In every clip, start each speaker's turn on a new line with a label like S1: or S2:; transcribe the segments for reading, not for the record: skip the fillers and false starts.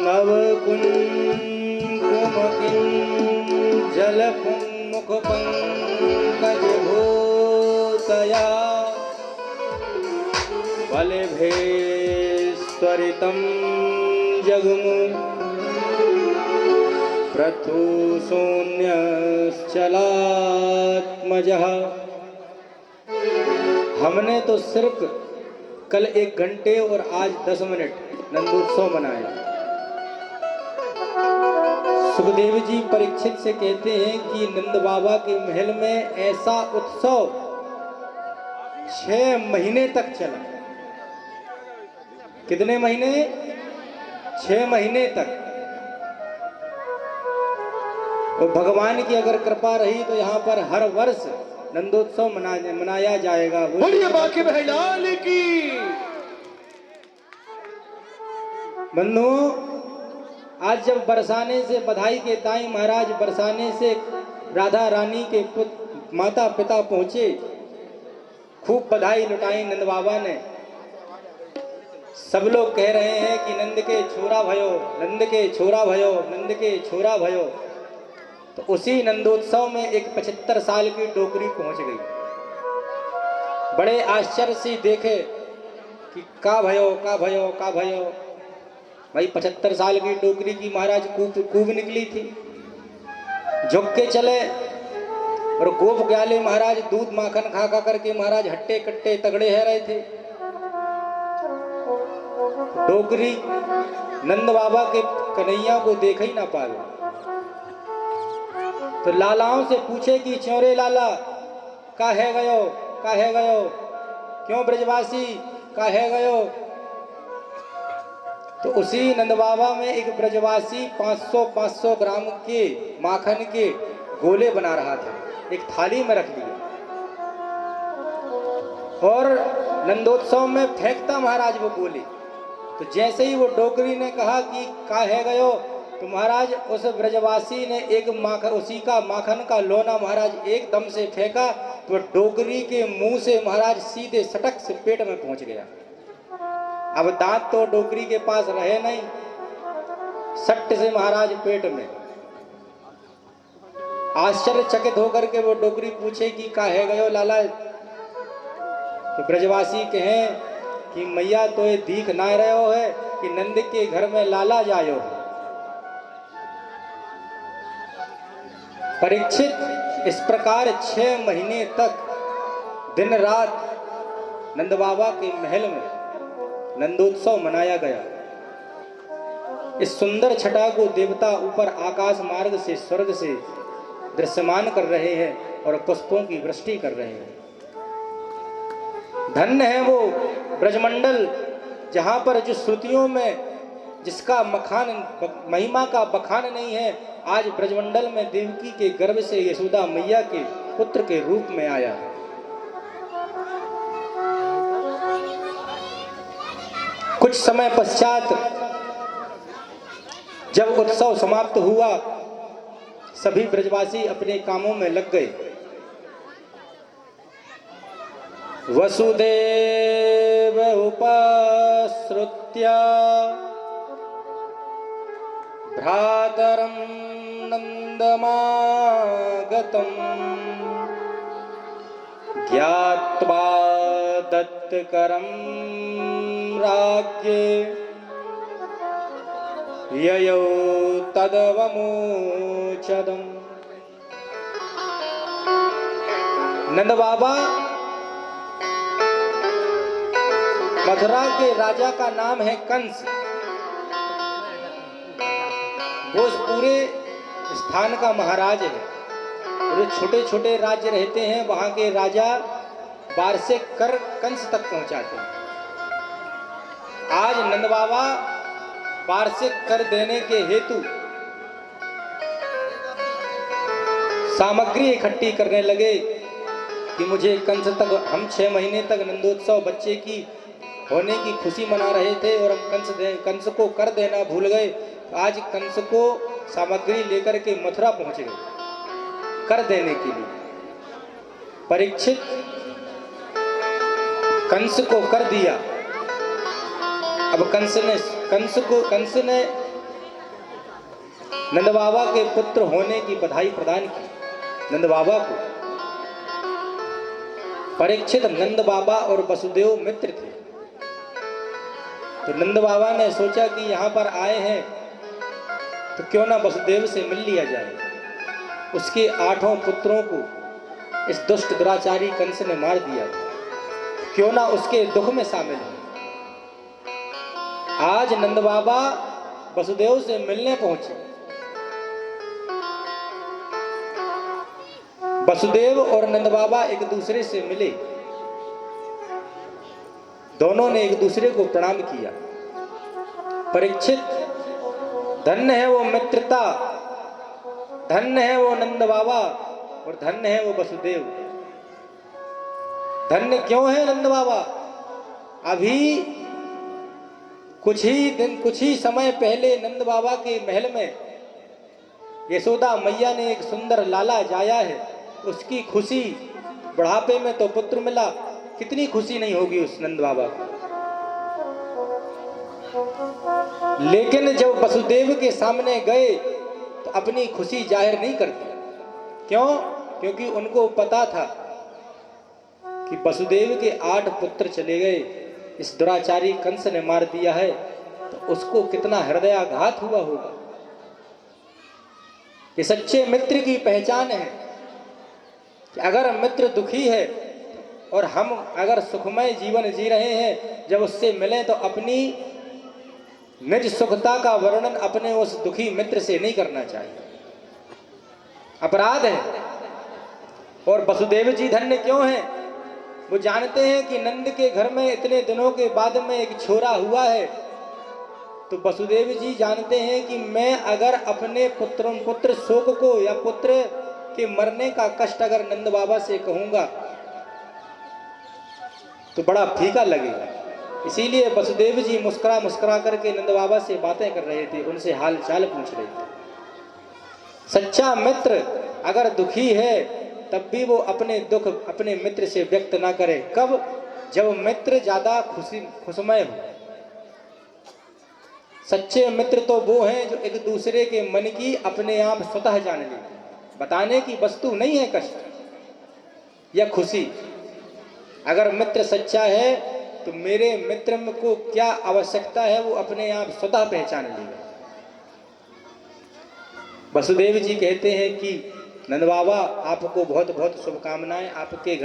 S1: नव कुङ्कुमकिञ्जलपुङ्मुख पङ्कजभूतया बलभेस्त्वरितं जगमु प्रथुशून्यश्चलात्मजः। हमने तो सिर्फ कल 1 घंटे और आज 10 मिनट नंदोत्सव मनाया। सुखदेव जी परीक्षित से कहते हैं कि नंद बाबा के महल में ऐसा उत्सव 6 महीने तक चला। कितने महीने? 6 महीने तक। और भगवान की अगर कृपा रही तो यहाँ पर हर वर्ष नंदोत्सव मनाया जाएगा।
S2: बोलिए बांके बिहारी की।
S1: बंधुओं, आज जब बरसाने से बधाई के ताई महाराज बरसाने से राधा रानी के माता पिता पहुंचे, खूब बधाई लुटाई नंद बाबा ने। सब लोग कह रहे हैं कि नंद के छोरा भयो, नंद के छोरा भयो, नंद के छोरा भयो। तो उसी नंदोत्सव में एक 75 साल की डोकरी पहुंच गई। बड़े आश्चर्य से देखे कि का भयो, का भयो, का भयो। भाई 75 साल की डोकरी की महाराज कूब निकली थी। झुक के चले और गोप ग्याले महाराज दूध माखन खा खा करके महाराज हट्टे कट्टे तगड़े है रहे थे। डोकरी नंद बाबा के कन्हैया को देख ही ना पावे। तो लालाओं से पूछे कि चौरे लाला का है गयो, का है गयो, क्यों ब्रजवासी का है गयो। तो उसी नंद बाबा में एक ब्रजवासी 500 ग्राम के माखन के गोले बना रहा था, एक थाली में रख दिया और नंदोत्सव में फेंकता महाराज वो गोले। तो जैसे ही वो डोकरी ने कहा कि का है गयो, तो महाराज उस ब्रजवासी ने एक माखन, उसी का माखन का लोना महाराज एकदम से फेंका तो डोकरी के मुंह से महाराज सीधे सटक से पेट में पहुंच गया। अब दांत तो डोकरी के पास रहे नहीं, सट्ट से महाराज पेट में। आश्चर्यचकित होकर के वो डोकरी पूछे कि का है गयो लाला। तो ब्रजवासी कहें कि मैया तो ये दीख ना रहो है कि नंद के घर में लाला जायो। परीक्षित इस प्रकार 6 महीने तक दिन रात नंद बाबा के महल में नंदोत्सव मनाया गया। इस सुंदर छटा को देवता ऊपर आकाश मार्ग से स्वर्ग से दृश्यमान कर रहे हैं और पुष्पों की वृष्टि कर रहे हैं। धन्य है वो ब्रजमंडल जहां पर जो श्रुतियों में जिसका मखान महिमा का बखान नहीं है, आज ब्रजमंडल में देवकी के गर्भ से यशोदा मैया के पुत्र के रूप में आया है। कुछ समय पश्चात जब उत्सव समाप्त हुआ, सभी ब्रजवासी अपने कामों में लग गए। वसुदेव उपाश्रुत्य भ्रातरं नन्दमागतम् ज्ञात्वा दत्तकरं राज्ञे ययौ तदवमोचदम्। नंद बाबा मथुरा के राजा का नाम है कंस। वो उस पूरे स्थान का महाराज है और छोटे छोटे राज्य रहते हैं, वहां के राजा वार्षिक कर कंस तक पहुंचाते हैं। आज नंद बाबा वार्षिक कर देने के हेतु सामग्री इकट्ठी करने लगे कि मुझे कंस तक, हम 6 महीने तक नंदोत्सव बच्चे की होने की खुशी मना रहे थे और हम कंस को कर देना भूल गए। आज कंस को सामग्री लेकर के मथुरा पहुंच गए कर देने के लिए। परीक्षित कंस को कर दिया। अब कंस ने नंद बाबा के पुत्र होने की बधाई प्रदान की नंद बाबा को। परीक्षित नंद बाबा और वसुदेव मित्र थे, तो नंद बाबा ने सोचा कि यहाँ पर आए हैं तो क्यों ना वसुदेव से मिल लिया जाए। उसके 8 पुत्रों को इस दुष्ट दुराचारी कंस ने मार दिया, क्यों ना उसके दुख में शामिल हो। आज नंद बाबा वसुदेव से मिलने पहुंचे। वसुदेव और नंद बाबा एक दूसरे से मिले, दोनों ने एक दूसरे को प्रणाम किया। परीक्षित, धन्य है वो मित्रता, धन्य है वो नंद बाबा और धन्य है वो वसुदेव। धन्य क्यों है नंद बाबा? अभी कुछ ही समय पहले नंद बाबा के महल में यशोदा मैया ने एक सुंदर लाला जाया है। उसकी खुशी, बुढ़ापे में तो पुत्र मिला, कितनी खुशी नहीं होगी उस नंद बाबा को। लेकिन जब वसुदेव के सामने गए तो अपनी खुशी जाहिर नहीं करते। क्यों? क्योंकि उनको पता था कि वसुदेव के 8 पुत्र चले गए, इस दुराचारी कंस ने मार दिया है, तो उसको कितना हृदयाघात हुआ होगा। ये सच्चे मित्र की पहचान है कि अगर मित्र दुखी है और हम अगर सुखमय जीवन जी रहे हैं, जब उससे मिलें तो अपनी निज सुखता का वर्णन अपने उस दुखी मित्र से नहीं करना चाहिए, अपराध है। और वसुदेव जी धन्य क्यों हैं? वो जानते हैं कि नंद के घर में इतने दिनों के बाद में एक छोरा हुआ है, तो वसुदेव जी जानते हैं कि मैं अगर अपने पुत्र शोक को या पुत्र के मरने का कष्ट अगर नंद बाबा से कहूंगा तो बड़ा फीका लगेगा। इसीलिए वसुदेव जी मुस्कुरा मुस्कुरा करके नंद बाबा से बातें कर रहे थे, उनसे हाल चाल पूछ रहे थे। सच्चा मित्र अगर दुखी है तब भी वो अपने दुख अपने मित्र से व्यक्त ना करे। कब? जब मित्र ज्यादा खुशमय हो। सच्चे मित्र तो वो हैं जो एक दूसरे के मन की अपने आप स्वतः जान लेते हैं। बताने की वस्तु नहीं है कष्ट या खुशी। अगर मित्र सच्चा है तो मेरे मित्र को क्या आवश्यकता है वो अपने आप स्वतः पहचान लेगा। वसुदेव जी कहते हैं कि नंद बाबा आपको बहुत बहुत शुभकामनाएं, आपके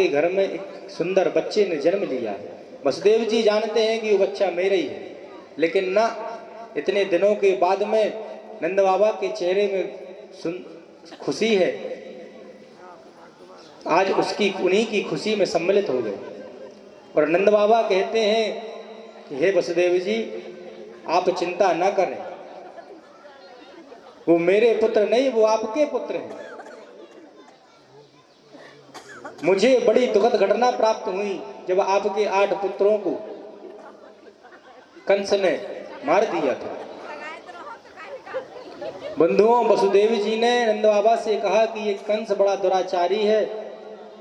S1: घर में एक सुंदर बच्चे ने जन्म लिया है। वसुदेव जी जानते हैं कि वो बच्चा मेरा ही है, लेकिन ना इतने दिनों के बाद में नंद बाबा के चेहरे में खुशी है। आज उन्हीं की खुशी में सम्मिलित हो गए। और नंद बाबा कहते हैं कि हे वसुदेव जी, आप चिंता न करें, वो मेरे पुत्र नहीं, वो आपके पुत्र हैं। मुझे बड़ी दुखद घटना प्राप्त हुई जब आपके 8 पुत्रों को कंस ने मार दिया था। बंधुओं, वसुदेव जी ने नंद बाबा से कहा कि ये कंस बड़ा दुराचारी है,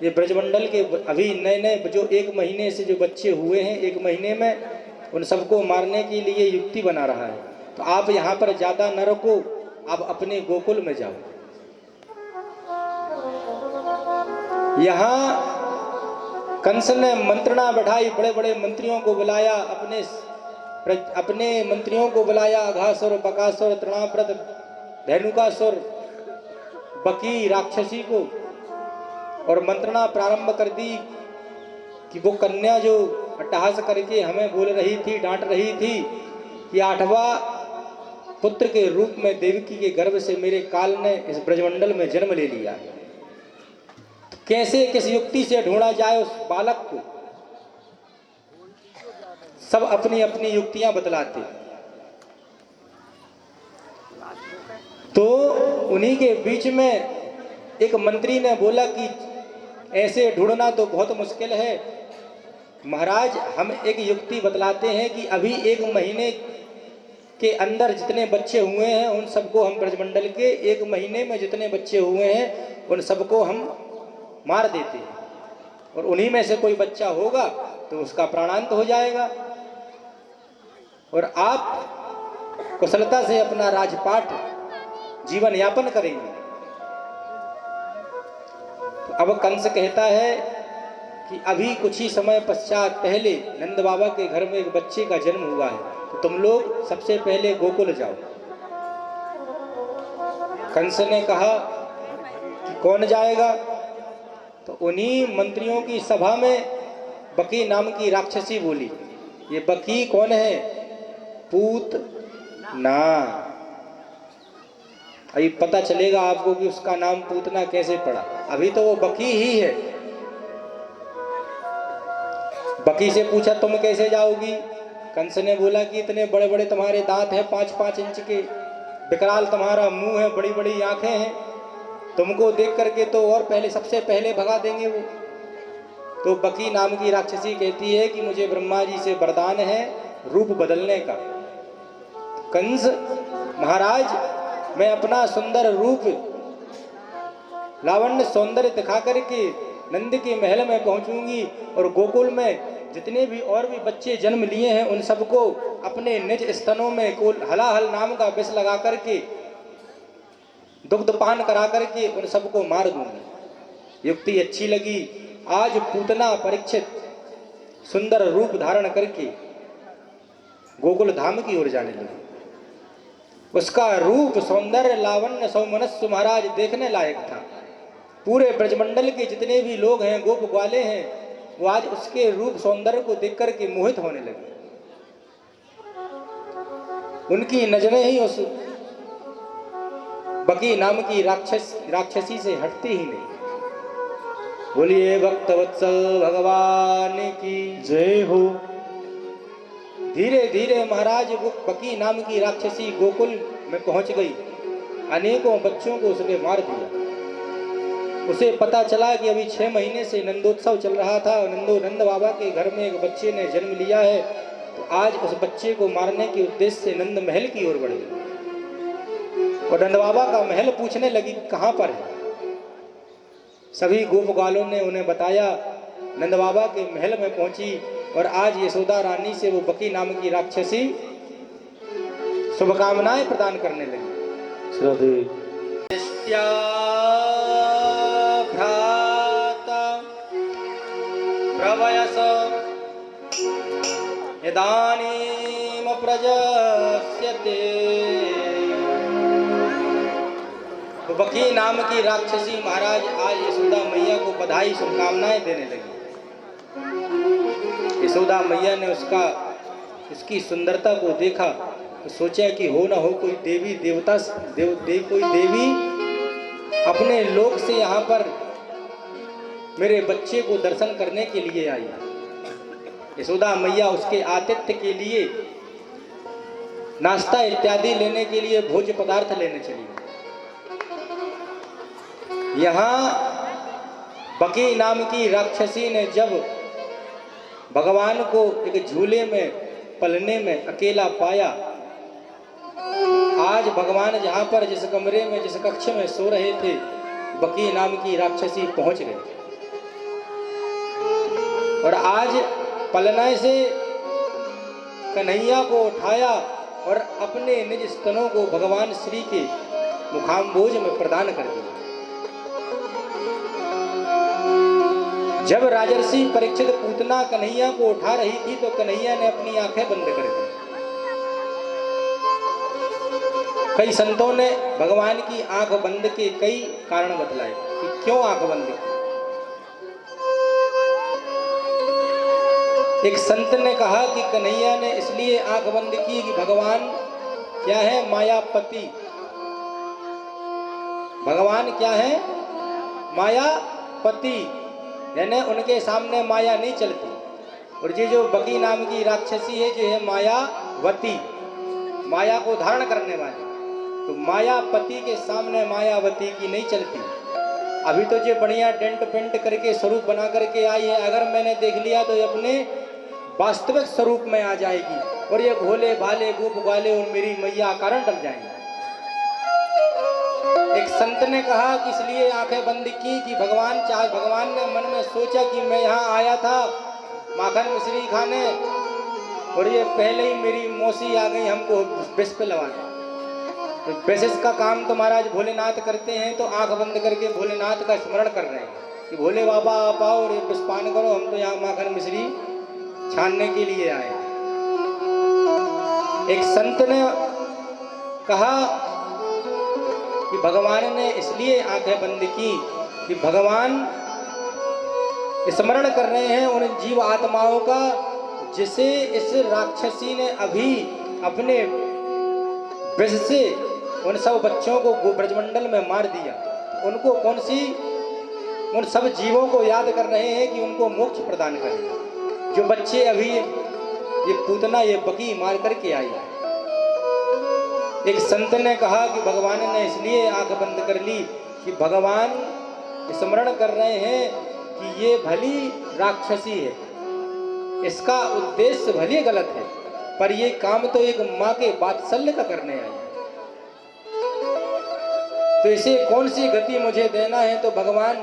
S1: ये ब्रजमंडल के अभी नए नए जो 1 महीने से जो बच्चे हुए हैं, 1 महीने में उन सबको मारने के लिए युक्ति बना रहा है। तो आप यहाँ पर ज्यादा न रुको, आप अपने गोकुल में जाओ। यहाँ कंस ने मंत्रणा बैठाई, बड़े बड़े मंत्रियों को बुलाया, अपने मंत्रियों को बुलाया, अघासुर, बकासुर, तृणाव्रत, धेनुकासुर, बकी राक्षसी को, और मंत्रणा प्रारंभ कर दी कि वो कन्या जो अट्टहास करके हमें बोल रही थी, डांट रही थी कि 8वां पुत्र के रूप में देवकी के गर्भ से मेरे काल ने इस ब्रजमंडल में जन्म ले लिया। तो कैसे किस युक्ति से ढूंढा जाए उस बालक को? सब अपनी अपनी युक्तियां बतलाते। तो उन्हीं के बीच में एक मंत्री ने बोला कि ऐसे ढूंढना तो बहुत मुश्किल है महाराज, हम एक युक्ति बतलाते हैं कि अभी 1 महीने के अंदर जितने बच्चे हुए हैं उन सबको हम ब्रजमंडल के 1 महीने में जितने बच्चे हुए हैं उन सबको हम मार देते हैं, और उन्हीं में से कोई बच्चा होगा तो उसका प्राणांत हो जाएगा। और आप कुशलता से अपना राजपाट जीवन यापन करेंगे। तो अब कंस कहता है कि अभी कुछ ही समय पश्चात पहले नंद बाबा के घर में एक बच्चे का जन्म हुआ है, तो तुम लोग सबसे पहले गोकुल जाओ। कंस ने कहा कि कौन जाएगा? तो उन्हीं मंत्रियों की सभा में बकी नाम की राक्षसी बोली। ये बकी कौन है? पूत ना। अभी पता चलेगा आपको कि उसका नाम पूतना कैसे पड़ा। अभी तो वो बकी ही है। बकी से पूछा तुम कैसे जाओगी? कंस ने बोला कि इतने बड़े बड़े तुम्हारे दांत हैं, 5-5 इंच के, विकराल तुम्हारा मुंह है, बड़ी बड़ी आंखें हैं, तुमको देख करके तो और पहले सबसे पहले भगा देंगे वो। तो बकी नाम की राक्षसी कहती है कि मुझे ब्रह्मा जी से वरदान है रूप बदलने का। कंस महाराज, मैं अपना सुंदर रूप लावण्य सौंदर्य दिखा करके नंद के महल में पहुंचूंगी और गोकुल में जितने भी और भी बच्चे जन्म लिए हैं उन सबको अपने निज स्तनों में हलाहल नाम का विष लगा करके दुग्धपान करा करके उन सबको मार दूंगी। युक्ति अच्छी लगी। आज पूतना परीक्षित सुंदर रूप धारण करके गोकुल धाम की ओर जाने लगी। उसका रूप सौंदर्य लावण्य सौमनस्सु महाराज देखने लायक था। पूरे ब्रजमंडल के जितने भी लोग हैं, गोप ग्वाले हैं, वो आज उसके रूप सौंदर्य को देख करके मोहित होने लगे। उनकी नजरें ही उस बकी नाम की राक्षसी से हटती ही नहीं। बोलिए भक्तवत्सल भगवान की
S2: जय हो।
S1: धीरे धीरे महाराज वो बकी नाम की राक्षसी गोकुल में पहुंच गई। अनेकों बच्चों को उसने मार दिया। उसे पता चला कि अभी 6 महीने से नंदोत्सव चल रहा था और नंद बाबा के घर में एक बच्चे ने जन्म लिया है, तो आज उस बच्चे को मारने के उद्देश्य से नंद महल की ओर बढ़ गई और नंद बाबा का महल पूछने लगी कहाँ पर है। सभी गोप ग्वालों ने उन्हें बताया। नंद बाबा के महल में पहुंची और आज यशोदा रानी से वो बकी नाम की राक्षसी शुभकामनाएं प्रदान करने लगी।
S2: श्रद्धे
S1: प्रवयस इदानीम प्रजस्यते। तो बकी नाम की राक्षसी महाराज आज यशोदा मैया को बधाई शुभकामनाएं देने लगी। यशोदा मैया ने उसकी सुंदरता को देखा तो सोचा कि हो ना हो कोई देवी देवता कोई देवी अपने लोक से यहाँ पर मेरे बच्चे को दर्शन करने के लिए आई। यशोदा मैया उसके आतिथ्य के लिए नाश्ता इत्यादि लेने के लिए भोज्य पदार्थ लेने चली। यहाँ बकी नाम की राक्षसी ने जब भगवान को एक झूले में पलने में अकेला पाया, आज भगवान जहाँ पर जिस कमरे में जिस कक्ष में सो रहे थे बकी नाम की राक्षसी पहुंच गई और आज पलने से कन्हैया को उठाया और अपने निज स्तनों को भगवान श्री के मुखाम्बोज में प्रदान कर दिया। जब राजर्षि परीक्षित पूतना कन्हैया को उठा रही थी तो कन्हैया ने अपनी आंखें बंद कर दी। कई संतों ने भगवान की आंख बंद के कई कारण बतलाए कि क्यों आंख बंद की। एक संत ने कहा कि कन्हैया ने इसलिए आंख बंद की कि भगवान क्या है? मायापति। भगवान क्या है? मायापति, यानी उनके सामने माया नहीं चलती। और ये जो बकी नाम की राक्षसी है जो है मायावती, माया को धारण करने वाली, तो मायापति के सामने मायावती की नहीं चलती। अभी तो जो बढ़िया डेंट पेंट करके स्वरूप बना करके आई है, अगर मैंने देख लिया तो ये अपने वास्तविक स्वरूप में आ जाएगी और ये भोले भाले गोप ग्वाले और मेरी मैया कारण डर जाएंगे। एक संत ने कहा कि इसलिए आंखें बंद की कि भगवान ने मन में सोचा कि मैं यहाँ आया था माखन मिश्री खाने, और ये पहले ही मेरी मौसी आ गई हमको विष पे लगाने। तो विशेष का काम तो महाराज भोलेनाथ करते हैं, तो आंख बंद करके भोलेनाथ का स्मरण कर रहे हैं कि भोले बाबा आप आओ और ये विष पान करो, हम तो यहाँ माखन मिश्री छानने के लिए आए। एक संत ने कहा कि भगवान ने इसलिए आंखें बंद की कि भगवान स्मरण कर रहे हैं उन जीव आत्माओं का जिसे इस राक्षसी ने अभी अपने विष से उन सब बच्चों को ब्रजमंडल में मार दिया। उनको कौन सी उन सब जीवों को याद कर रहे हैं कि उनको मोक्ष प्रदान करें। जो बच्चे अभी ये पूतना ये बकी मार करके आई है। एक संत ने कहा कि भगवान ने इसलिए आंख बंद कर ली कि भगवान स्मरण कर रहे हैं कि ये भली राक्षसी है, इसका उद्देश्य भले गलत है, पर ये काम तो एक माँ के वात्सल्य का करने आई है, तो इसे कौन सी गति मुझे देना है। तो भगवान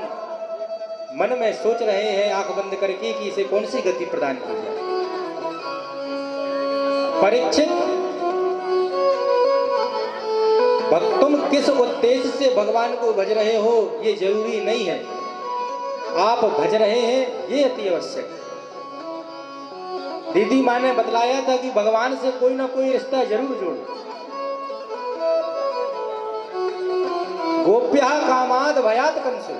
S1: मन में सोच रहे हैं आंख बंद करके कि इसे कौन सी गति प्रदान की जाए। परीक्षित, तुम किस उद्देश्य से भगवान को भज रहे हो ये जरूरी नहीं है, आप भज रहे हैं ये अति आवश्यक है। दीदी माँ ने बतलाया था कि भगवान से कोई ना कोई रिश्ता जरूर जोड़ो। गोप्या कामाद भयात कंसो,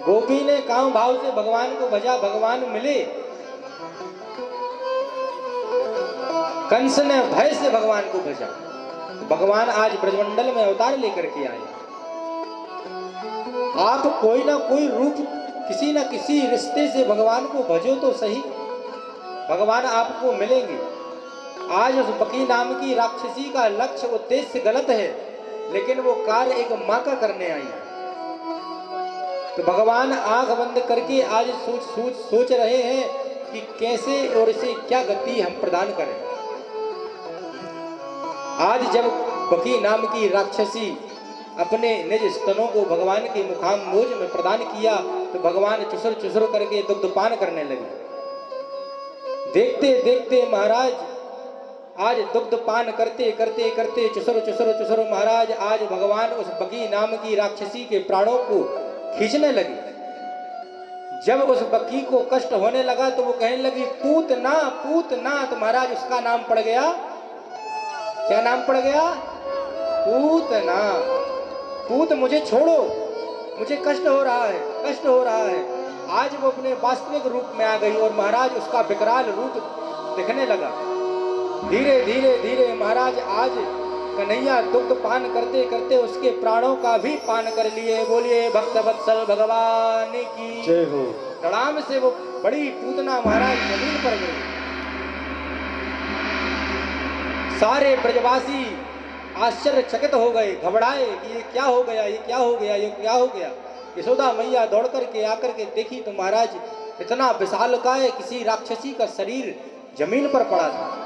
S1: गोपी ने काम भाव से भगवान को भजा, भगवान मिले। कंस ने भय से भगवान को भजा, भगवान आज ब्रजमंडल में अवतार लेकर के आए। आप कोई ना कोई रूप किसी ना किसी रिश्ते से भगवान को भजो तो सही, भगवान आपको मिलेंगे। आज उस बकी नाम की राक्षसी का लक्ष्य उद्देश्य गलत है, लेकिन वो कार्य एक माँ का करने आई है। तो भगवान आंख बंद करके आज सोच रहे हैं कि कैसे और इसे क्या गति हम प्रदान करें। आज जब बकी नाम की राक्षसी अपने निज स्तनों को भगवान के मुखाम्बोज में प्रदान किया तो भगवान चुसर चुसर करके दुग्धपान करने लगे। देखते देखते महाराज आज दुग्धपान करते करते करते चुसर चुसर चुसर महाराज आज भगवान उस बकी नाम की राक्षसी के प्राणों को खींचने लगे। जब उस बकी को कष्ट होने लगा तो वो कहने लगी पूतना पूतना, तो महाराज उसका नाम पड़ गया, क्या नाम पड़ गया? पूतना। पूत मुझे छोड़ो, मुझे कष्ट हो रहा है, कष्ट हो रहा है। आज वो अपने वास्तविक रूप में आ गई और महाराज उसका विकराल रूप दिखने लगा। धीरे धीरे धीरे महाराज आज कन्हैया दुग्ध पान करते करते उसके प्राणों का भी पान कर लिए। बोलिए भक्त वत्सल भगवान की
S2: जय हो।
S1: तड़ाम से वो बड़ी पूतना महाराज जमीन पर गई। सारे ब्रजवासी आश्चर्यचकित हो गए, घबराए कि ये क्या हो गया, ये क्या हो गया, ये क्या हो गया। यशोदा मैया दौड़ करके आकर के देखी तो महाराज इतना विशालकाय किसी राक्षसी का शरीर जमीन पर पड़ा था।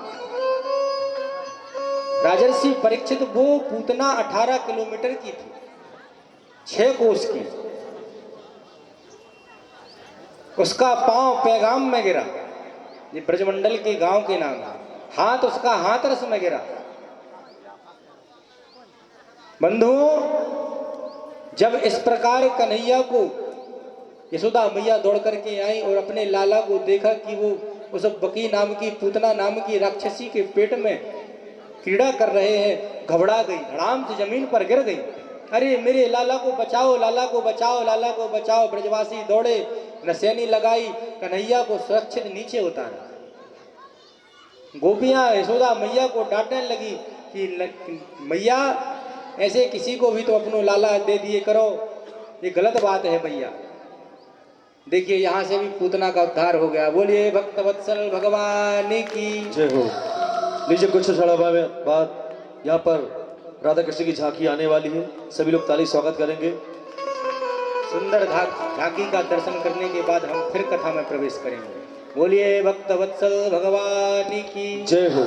S1: राजर्षि परीक्षित, वो पूतना 18 किलोमीटर की थी, 6 कोस की। उसका पांव पैगाम में गिरा, ये ब्रजमंडल के गांव के नाम है। हाथ उसका हाथरस में गिरा। बंधुओं, जब इस प्रकार कन्हैया को यशोदा मैया दौड़ करके आई और अपने लाला को देखा कि वो उस बकी नाम की पूतना नाम की राक्षसी के पेट में क्रीड़ा कर रहे हैं, घबरा गई, धड़ाम से जमीन पर गिर गई। अरे मेरे लाला को बचाओ, लाला को बचाओ, लाला को बचाओ। ब्रजवासी दौड़े, नसैनी लगाई, कन्हैया को सुरक्षित नीचे उतारा। गोपियां यशोदा मैया को डांटने लगी कि मैया ऐसे किसी को भी तो अपनो लाला दे दिए करो, ये गलत बात है भैया। देखिए यहाँ से भी पूतना का उद्धार हो गया। बोलिए भक्त वत्सल भगवान की
S2: जय हो। लीजिए कुछ क्षण बाद यहाँ पर राधा कृष्ण की झांकी आने वाली है, सभी लोग ताली स्वागत करेंगे।
S1: सुंदर झांकी का दर्शन करने के बाद हम फिर कथा में प्रवेश करेंगे। बोलिए भक्त वत्सल भगवान की
S2: जय हो।